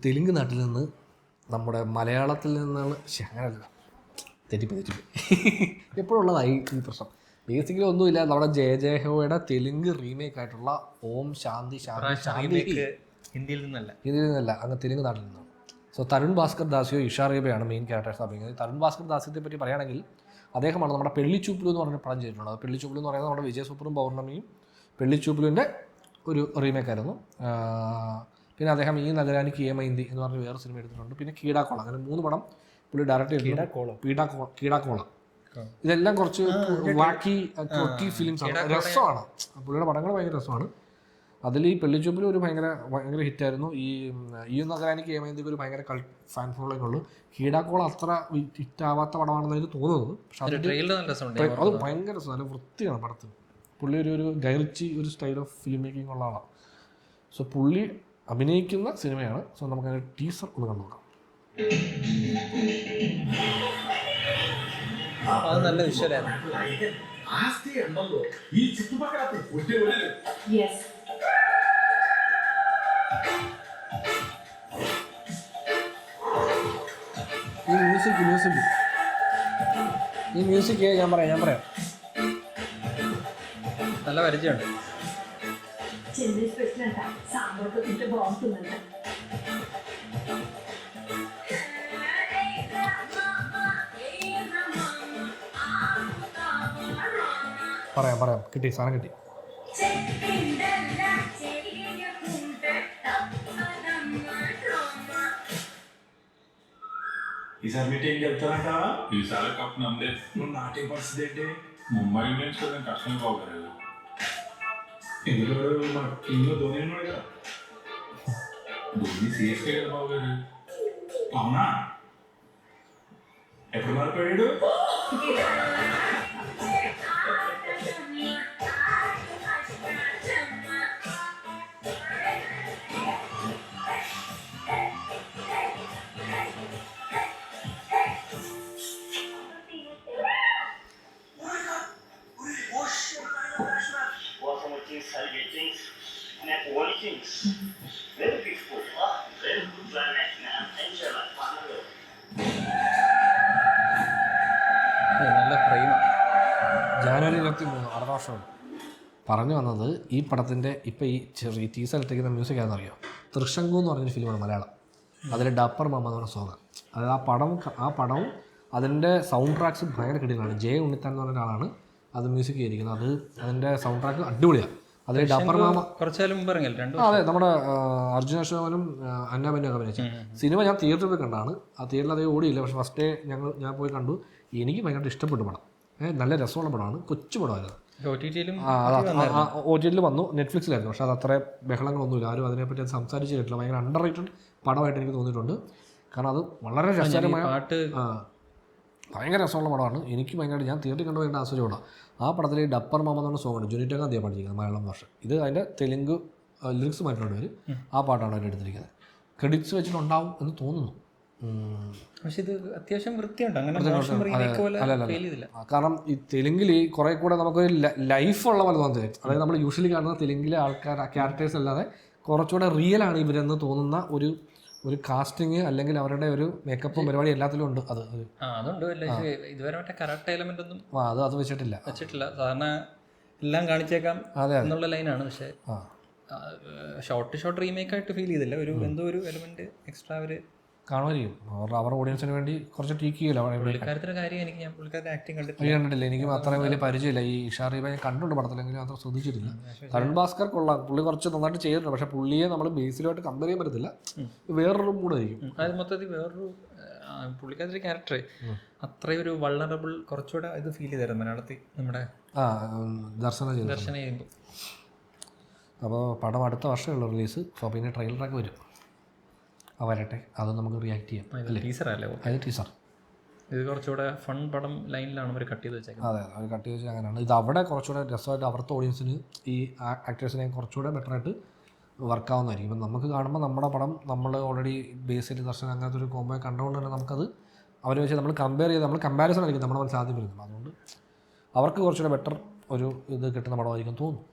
തെലുങ്ക് നാട്ടിൽ നിന്ന് നമ്മുടെ മലയാളത്തിൽ നിന്നാണ് അങ്ങനെയല്ല തെറ്റിപ്പോയി എപ്പോഴുള്ളതായി ഈ പ്രശ്നം. ബേസിക്കലി ഒന്നുമില്ല, നമ്മുടെ ജയഹോയുടെ തെലുങ്ക് റീമേക്ക് ആയിട്ടുള്ള ഓം ശാന്തി ശാന്തി ശാന്തി ഹിന്ദിയിൽ നിന്നല്ല അങ്ങ് തെലുങ്ക് നാട്ടിൽ നിന്നാണ്. സോ തരുൺ ഭാസ്കർ ദാസിയോ ഇഷ റേബയാണ് മെയിൻ ക്യാരക്ടേഴ്സ് അഭിനയിക്കുന്നത്. തരുൺ ഭാസ്കർ ദാസിയെ പറ്റി പറയുകയാണെങ്കിൽ അദ്ദേഹമാണ് നമ്മുടെ പെള്ളിച്ചൂപ്പിലു എന്ന് പറഞ്ഞ പടം ചെയ്തിട്ടുള്ളത്. പെള്ളിച്ചൂപ്പിലു എന്ന് പറയുന്നത് നമ്മുടെ വിജയ് സൂപ്പറും പൗർണമിയും പെള്ളിച്ചൂപ്പിലുവിൻ്റെ ഒരു റീമേക്കായിരുന്നു. പിന്നെ അദ്ദേഹം ഈ നഗരാനിക്ക് ഏമൈന്തി എന്ന് പറഞ്ഞ വേറെ സിനിമ എടുത്തിട്ടുണ്ട്. പിന്നെ കീടാക്കോള, അങ്ങനെ 3 പടം പുള്ളി ഡയറക്റ്റ് ചെയ്തിട്ടുണ്ട്. കീടാക്കോള ഇതെല്ലാം കുറച്ച് വാക്കി ഫിലിംസ് ആണ്, രസമാണ്. പുള്ളിയുടെ പടങ്ങൾ ഭയങ്കര രസമാണ്. അതിൽ ഈ പെള്ളിച്ചൂപ്പിൽ ഒരു ഭയങ്കര ഹിറ്റായിരുന്നു. ഈ നഗരാനിക്ക് ഏമൈന്തിക്ക് ഒരു ഭയങ്കര ഫാൻ ഫോളോയിങ് ഉള്ളൂ. കീടാക്കോള അത്ര ഹിറ്റാവാത്ത പടമാണെന്ന് എനിക്ക് തോന്നുന്നത്. പക്ഷെ അത് ഭയങ്കര രസം, നല്ല വൃത്തിയാണ് പടത്തിന്. പുള്ളി ഒരു ഗൈറിച്ചി ഒരു സ്റ്റൈൽ ഓഫ് ഫിലിം മേക്കിംഗ് ഉള്ള ആളാണ്. സോ പുള്ളി അഭിനയിക്കുന്ന സിനിമയാണ്. സോ നമുക്കതിൻ്റെ ടീസർ ഒന്ന് കണ്ടു നോക്കാം. അത് നല്ല വിഷ്വലാണ്. ഈ മ്യൂസിക് ഞാൻ പറയാം നല്ല പരിചയമുണ്ട്. പറയാം കിട്ടി, സാധനം കിട്ടി. ఈసారి మీటింగ్ చెప్తారంట. ఈసారి కప్ నమ్మలే. నువ్వు నాటి పరిస్థితి ఏంటి? ముంబై ఇండియన్స్ కదా కష్టమే బాగున్నారు. ఇందులో మన టీంలో ధోని ఉన్నాడు కదా. ధోని సిఎస్కే కదా బాగుగారు. అవునా? ఎప్పుడు మారిపోయాడు? നല്ല ഫ്രെയിം. ജാനുവരി 23 അടുത്ത വർഷമാണ്. പറഞ്ഞു വന്നത് ഈ പടത്തിൻ്റെ ഇപ്പം ഈ ചെറിയ ടീസർ ഇട്ടിരിക്കുന്ന മ്യൂസിക് ആണെന്നറിയോ? തൃശങ്കു എന്ന് പറഞ്ഞൊരു ഫിലിമാണ് മലയാളം. അതിൽ ഡപ്പർ മാമ എന്ന് പറഞ്ഞ സോങ്ങാണ്. അതായത് ആ പടവും അതിൻ്റെ സൗണ്ട് ട്രാക്സ് ഭയങ്കര കിടിലാണ്. ജയ ഉണ്ണിത്താൻ എന്ന് പറഞ്ഞ ഒരാളാണ് അത് മ്യൂസിക് ചെയ്തിരിക്കുന്നത്. അതിൻ്റെ സൗണ്ട് ട്രാക്ക് അടിപൊളിയാണ്. അതിൽ ഡപ്പർ മാമ അതെ നമ്മുടെ അർജുന അശോകനും അന്നാബനും ഒക്കെ അഭിനയിച്ച സിനിമ ഞാൻ തിയേറ്ററിൽ പോയി കണ്ടാണ്. ആ തിയേറ്ററിൽ അതേ ഓടിയില്ല, പക്ഷേ ഫസ്റ്റ് ഡേ ഞാൻ പോയി കണ്ടു. എനിക്ക് ഭയങ്കര ഇഷ്ടപ്പെട്ടു പടം. നല്ല രസമുള്ള പടമാണ്, കൊച്ചു പടമായിരുന്നു. OTT വന്നു, നെറ്റ്ഫ്ലിക്സിലായിരുന്നു. പക്ഷേ അത് അത്ര ബഹളങ്ങളൊന്നുമില്ല, ആരും അതിനെപ്പറ്റി അത് സംസാരിച്ച് കേട്ടില്ല. ഭയങ്കര അണ്ടർ റേറ്റഡ് പടമായിട്ട് എനിക്ക് തോന്നിയിട്ടുണ്ട്. കാരണം അത് വളരെ രസകരമായ ഭയങ്കര രസമുള്ള പടമാണ്. എനിക്ക് ഭയങ്കരമായിട്ട് ഞാൻ തിയേറ്ററിൽ കണ്ടു ഭയങ്കര ആശ്ചര്യമാണ്. ആ പടത്തിൽ ഡപ്പർ മാമ എന്ന് പറഞ്ഞ സോങ്ങുണ്ട്, ജുനിറ്റ ഗാന്ധിയാണ് പഠിച്ചിരിക്കുന്നത് മലയാളം ഭാഷ. ഇത് അതിൻ്റെ തെലുങ്ക് ലിറിക്സ് മാറ്റിക്കൊണ്ട് വരും. ആ പാട്ടാണ് അവർ എടുത്തിരിക്കുന്നത്. ക്രെഡിറ്റ്സ് വെച്ചിട്ടുണ്ടാവും എന്ന് തോന്നുന്നു. പക്ഷെ ഇത് അത്യാവശ്യം വൃത്തിയുണ്ട്, അങ്ങനെ കാരണം ഈ തെലുങ്കിൽ കുറെ കൂടെ നമുക്കൊരു ലൈഫുള്ള പോലെ തോന്നുന്നത്. അതായത് നമ്മൾ യൂഷ്വലി കാണുന്ന തെലുങ്കിലെ ആൾക്കാർ ക്യാരക്ടേഴ്സ് അല്ലാതെ കുറച്ചുകൂടെ റിയൽ ആണ് ഇവരെന്ന് തോന്നുന്ന ഒരു കാസ്റ്റിങ് അല്ലെങ്കിൽ അവരുടെ ഒരു മേക്കപ്പും പരിപാടി എല്ലാത്തിലും ഉണ്ട്. അതുണ്ട്. ഇതുവരെ മറ്റേ കറക്റ്റ് എലമെന്റ് ഒന്നും അത് വെച്ചിട്ടില്ല. സാധാരണ എല്ലാം കാണിച്ചേക്കാം എന്നുള്ള ലൈനാണ്. പക്ഷേ ഷോർട്ട് റീമേക്ക് ആയിട്ട് ഫീൽ ചെയ്തില്ല. എന്തോ ഒരു എലമെന്റ് എക്സ്ട്രാ അവര് കാണുമായിരിക്കും. അവരുടെ ഓഡിയൻസിന് വേണ്ടി കുറച്ച് ടീക്ക് ചെയ്യില്ല. കണ്ടിട്ടില്ല, എനിക്കും അത്രയും വലിയ പരിചയമില്ല. ഈ ഇഷ റീബ ഞാൻ കണ്ടുണ്ട് പടത്തിലെങ്കിലും അത്ര ശ്രദ്ധിച്ചിട്ടില്ല. തരുൺ ഭാസ്കർ കൊള്ളാം, പുള്ളി കുറച്ച് നന്നായിട്ട് ചെയ്തിട്ടുണ്ട്. പക്ഷെ പുള്ളിയെ നമ്മൾ ബേസിലുമായിട്ട് കമ്പയർ ചെയ്യാൻ പറ്റത്തില്ല. വേറൊരു മൂടായിരിക്കും. അത് മൊത്തത്തിൽ വേറൊരു പുള്ളിക്കാരുടെ ക്യാരക്ടർ അത്രയൊരു വൾണറബിൾ കുറച്ചുകൂടെ ഇത് ഫീൽ ചെയ്തായിരുന്നു മലയാളത്തിൽ നമ്മുടെ ദർശനം ചെയ്യുമ്പോൾ. അപ്പോൾ പടം അടുത്ത വർഷമുള്ള റിലീസ്. സോ പിന്നെ ട്രെയിലറൊക്കെ വരും, വരട്ടെ, അത് നമുക്ക് റിയാക്ട് ചെയ്യാം. അത് ടീസർ. ഇത് കുറച്ചുകൂടെ ഫൺ പടം ലൈനിലാണ് അവർ കട്ട് ചെയ്ത് വെച്ചേക്കുന്നത്. അതെ, അവർ കട്ട് ചെയ്ത് വെച്ചാൽ അങ്ങനെയാണ്. ഇത് അവിടെ കുറച്ചുകൂടെ രസമായിട്ട് അവിടുത്തെ ഓഡിയൻസിന് ഈ ആക്ടേഴ്സിനെ കുറച്ചുകൂടെ ബെറ്ററായിട്ട് വർക്കാവുന്നതായിരിക്കും. ഇപ്പം നമുക്ക് കാണുമ്പോൾ നമ്മുടെ പടം നമ്മൾ ഓൾറെഡി ബേസിൽ ദർശനം അങ്ങനത്തെ ഒരു കോമ്പോ കണ്ടുകൊണ്ട് തന്നെ നമുക്കത് അവരെ വെച്ച് നമ്മൾ കമ്പാരിസൺ ആയിരിക്കും നമ്മുടെ മനസ്സിൽ ആദ്യം വരുന്നത്. അതുകൊണ്ട് അവർക്ക് കുറച്ചുകൂടെ ബെറ്റർ ഒരു ഇത് കിട്ടുന്ന പടമായിരിക്കും തോന്നുന്നു.